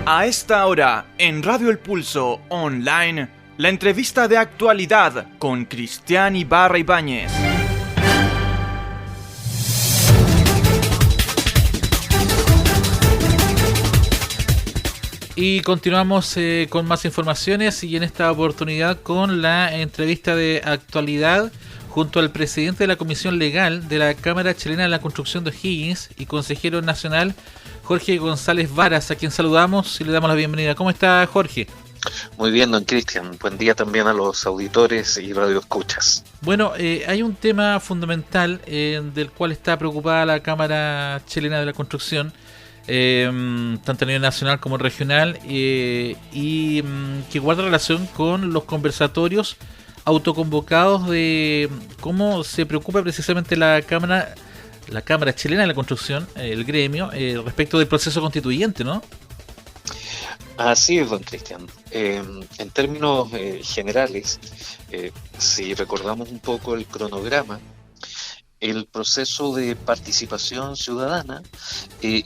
A esta hora, en Radio El Pulso Online, la entrevista de actualidad con Cristian Ibarra Ibáñez. Y continuamos con más informaciones y en esta oportunidad con la entrevista de actualidad junto al presidente de la Comisión Legal de la Cámara Chilena de la Construcción de O'Higgins y consejero nacional Jorge González Varas, a quien saludamos y le damos la bienvenida. ¿Cómo está, Jorge? Muy bien, don Cristian. Buen día también a los auditores y radioescuchas. Bueno, hay un tema fundamental del cual está preocupada la Cámara Chilena de la Construcción, tanto a nivel nacional como regional, y que guarda relación con los conversatorios autoconvocados de cómo se preocupa precisamente la Cámara Chilena de la Construcción, el gremio, respecto del proceso constituyente, ¿no? Así es, don Cristian. En términos generales, si recordamos un poco el cronograma, el proceso de participación ciudadana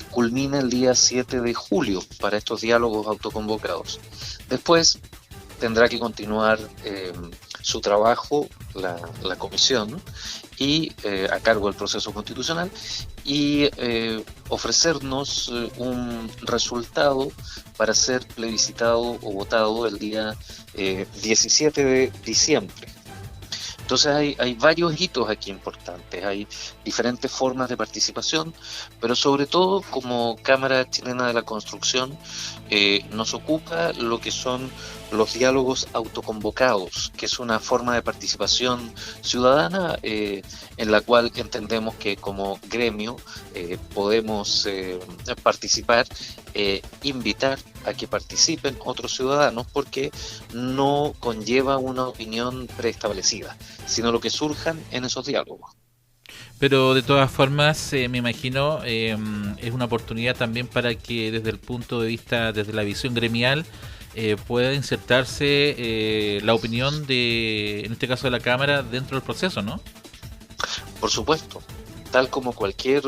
culmina el día 7 de julio para estos diálogos autoconvocados. Después tendrá que continuar su trabajo la comisión y a cargo del proceso constitucional y ofrecernos un resultado para ser plebiscitado o votado el día 17 de diciembre. Entonces hay varios hitos aquí importantes, hay diferentes formas de participación, pero sobre todo como Cámara Chilena de la Construcción nos ocupa lo que son los diálogos autoconvocados, que es una forma de participación ciudadana en la cual entendemos que como gremio podemos participar, invitar a que participen otros ciudadanos porque no conlleva una opinión preestablecida, sino lo que surjan en esos diálogos. Pero de todas formas, me imagino, es una oportunidad también para que desde el punto de vista, desde la visión gremial, pueda insertarse la opinión de, en este caso de la Cámara, dentro del proceso, ¿no? Por supuesto, tal como cualquier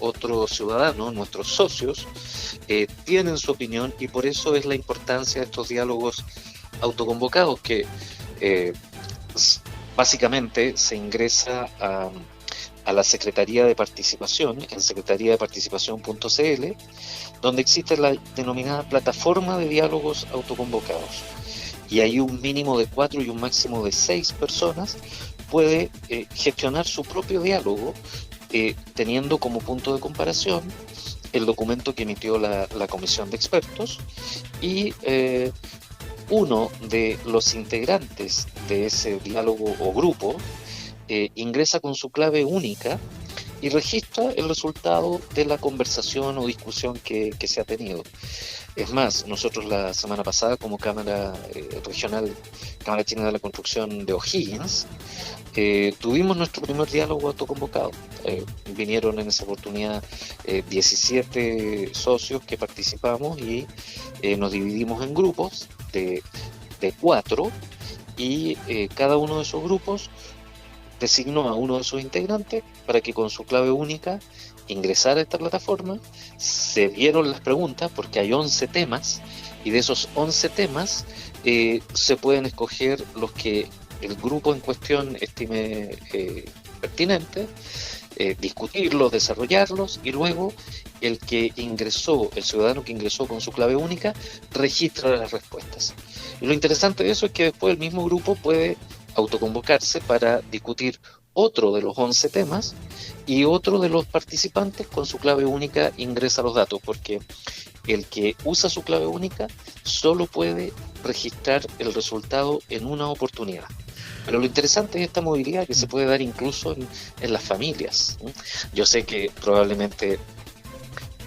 otro ciudadano, nuestros socios tienen su opinión y por eso es la importancia de estos diálogos autoconvocados que básicamente se ingresa a la Secretaría de Participación, en secretariadeparticipación.cl, donde existe la denominada plataforma de diálogos autoconvocados. Y hay un mínimo de 4 y un máximo de 6 personas puede gestionar su propio diálogo, teniendo como punto de comparación el documento que emitió la comisión de expertos y uno de los integrantes de ese diálogo o grupo ingresa con su clave única y registra el resultado de la conversación o discusión que se ha tenido. Es más, nosotros la semana pasada como Cámara Regional, Cámara Chilena de la Construcción de O'Higgins, tuvimos nuestro primer diálogo autoconvocado. Vinieron en esa oportunidad 17 socios que participamos y nos dividimos en grupos de 4 y cada uno de esos grupos designó a uno de sus integrantes para que con su clave única ingresara a esta plataforma. Se vieron las preguntas porque hay 11 temas y de esos 11 temas se pueden escoger los que el grupo en cuestión estime pertinente, discutirlos, desarrollarlos y luego el ciudadano que ingresó con su clave única registra las respuestas. Y lo interesante de eso es que después el mismo grupo puede autoconvocarse para discutir otro de los 11 temas y otro de los participantes con su clave única ingresa los datos, porque el que usa su clave única solo puede registrar el resultado en una oportunidad. Pero lo interesante es esta movilidad que se puede dar incluso en las familias. Yo sé que probablemente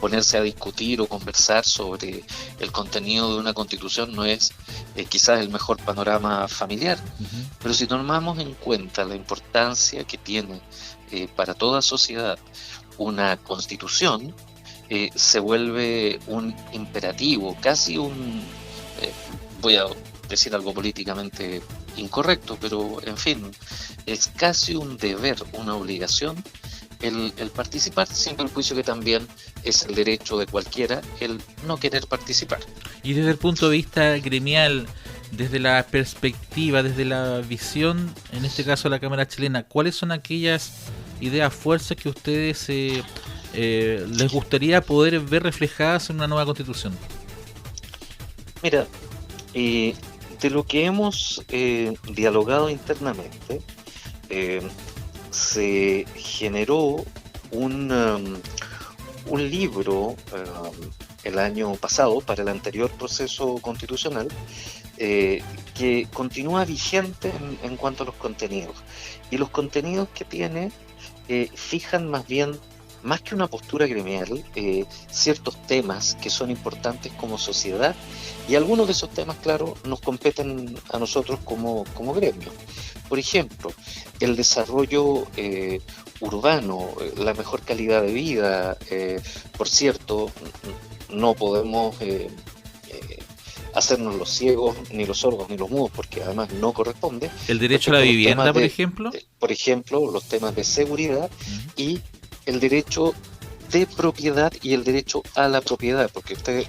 ponerse a discutir o conversar sobre el contenido de una constitución no es quizás el mejor panorama familiar, pero si tomamos en cuenta la importancia que tiene para toda sociedad una constitución, se vuelve un imperativo, casi voy a decir algo políticamente incorrecto, pero en fin, es casi un deber, una obligación el participar, siendo el juicio que también es el derecho de cualquiera el no querer participar. Y desde el punto de vista gremial, desde la perspectiva, desde la visión, en este caso de la Cámara Chilena, ¿cuáles son aquellas ideas, fuerzas que ustedes les gustaría poder ver reflejadas en una nueva constitución? Mira, de lo que hemos dialogado internamente, se generó un libro el año pasado para el anterior proceso constitucional que continúa vigente en cuanto a los contenidos. Y los contenidos que tiene fijan más bien, más que una postura gremial, ciertos temas que son importantes como sociedad, y algunos de esos temas, claro, nos competen a nosotros como gremio. Por ejemplo, el desarrollo urbano, la mejor calidad de vida. Por cierto, no podemos hacernos los ciegos, ni los sordos, ni los mudos, porque además no corresponde. ¿El derecho a la vivienda, por ejemplo? Por ejemplo, los temas de seguridad y el derecho de propiedad y el derecho a la propiedad, porque usted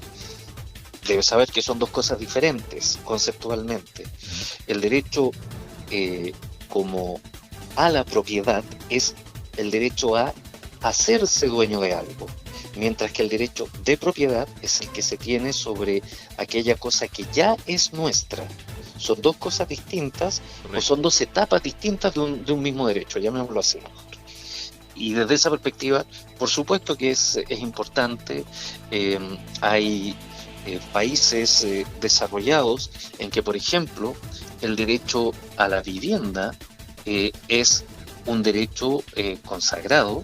debe saber que son dos cosas diferentes conceptualmente. El derecho como a la propiedad es el derecho a hacerse dueño de algo, mientras que el derecho de propiedad es el que se tiene sobre aquella cosa que ya es nuestra. Son dos cosas distintas. Correcto. O son dos etapas distintas de un mismo derecho, llamémoslo así. Y desde esa perspectiva, por supuesto que es importante. Hay países desarrollados en que, por ejemplo, el derecho a la vivienda es un derecho consagrado.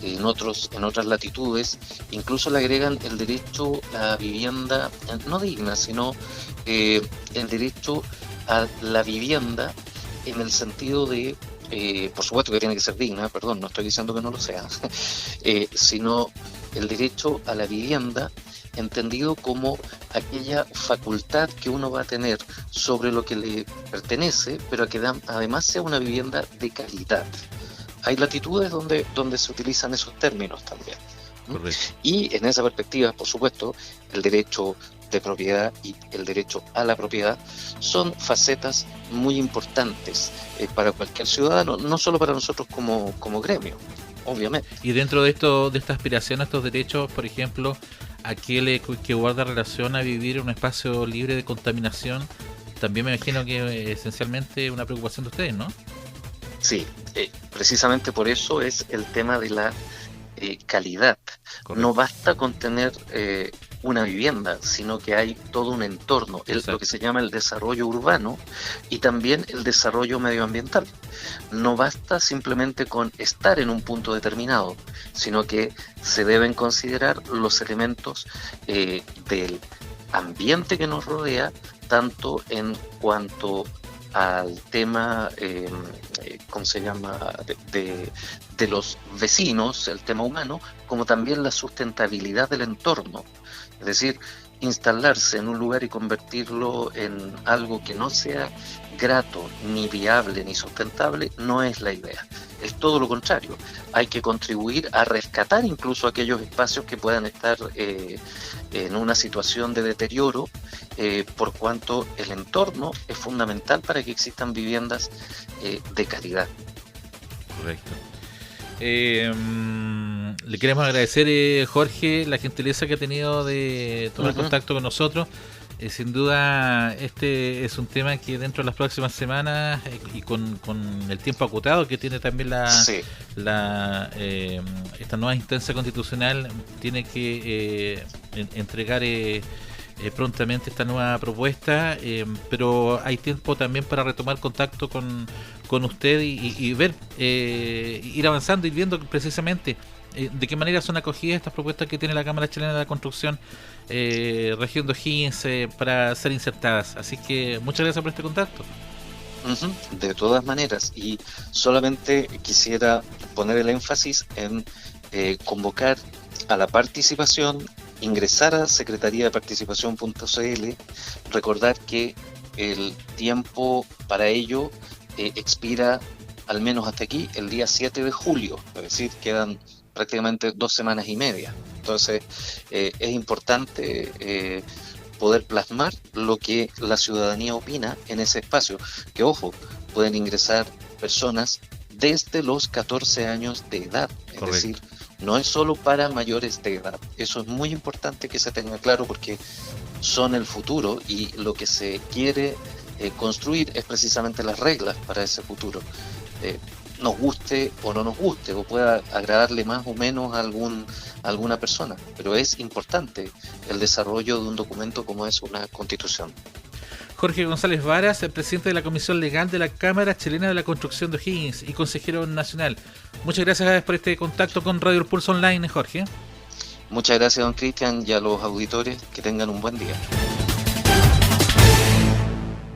En otras latitudes incluso le agregan el derecho a vivienda no digna, sino el derecho a la vivienda en el sentido de, por supuesto que tiene que ser digna, perdón, no estoy diciendo que no lo sea, sino el derecho a la vivienda entendido como aquella facultad que uno va a tener sobre lo que le pertenece, pero que además sea una vivienda de calidad. Hay latitudes donde se utilizan esos términos también. Correcto. Y en esa perspectiva, por supuesto, el derecho de propiedad y el derecho a la propiedad son facetas muy importantes para cualquier ciudadano, no solo para nosotros como gremio, obviamente. Y dentro de esta aspiración a estos derechos, por ejemplo, aquel que guarda relación a vivir en un espacio libre de contaminación, también me imagino que esencialmente una preocupación de ustedes, ¿no? Sí, precisamente por eso es el tema de la calidad. Correcto. No basta con tener una vivienda, sino que hay todo un entorno, lo que se llama el desarrollo urbano y también el desarrollo medioambiental. No basta simplemente con estar en un punto determinado, sino que se deben considerar los elementos del ambiente que nos rodea, tanto en cuanto al tema, ¿cómo se llama?, de los vecinos, el tema humano, como también la sustentabilidad del entorno. Es decir, instalarse en un lugar y convertirlo en algo que no sea grato, ni viable, ni sustentable, no es la idea. Es todo lo contrario. Hay que contribuir a rescatar incluso aquellos espacios que puedan estar en una situación de deterioro, por cuanto el entorno es fundamental para que existan viviendas de calidad. Correcto. Le queremos agradecer, Jorge, la gentileza que ha tenido de tomar contacto con nosotros. Sin duda, este es un tema que dentro de las próximas semanas y con el tiempo acotado que tiene también esta nueva instancia constitucional, tiene que entregar prontamente esta nueva propuesta, pero hay tiempo también para retomar contacto con usted y ver, ir avanzando y viendo precisamente de qué manera son acogidas estas propuestas que tiene la Cámara Chilena de la Construcción, región de O'Higgins, para ser insertadas. Así que muchas gracias por este contacto. De todas maneras, y solamente quisiera poner el énfasis en convocar a la participación, ingresar a secretariadeparticipación.cl, recordar que el tiempo para ello expira al menos hasta aquí, el día 7 de julio, es decir, quedan prácticamente 2 semanas y media. Entonces, es importante poder plasmar lo que la ciudadanía opina en ese espacio, que ojo, pueden ingresar personas desde los 14 años de edad, es Correcto. decir, no es solo para mayores de edad. Eso es muy importante que se tenga claro porque son el futuro y lo que se quiere construir es precisamente las reglas para ese futuro. Nos guste o no nos guste, o pueda agradarle más o menos a alguna persona, pero es importante el desarrollo de un documento como es una constitución. Jorge González Varas, el presidente de la Comisión Legal de la Cámara Chilena de la Construcción de O'Higgins y consejero nacional. Muchas gracias por este contacto con Radio El Pulso Online, Jorge. Muchas gracias, don Cristian, y a los auditores, que tengan un buen día.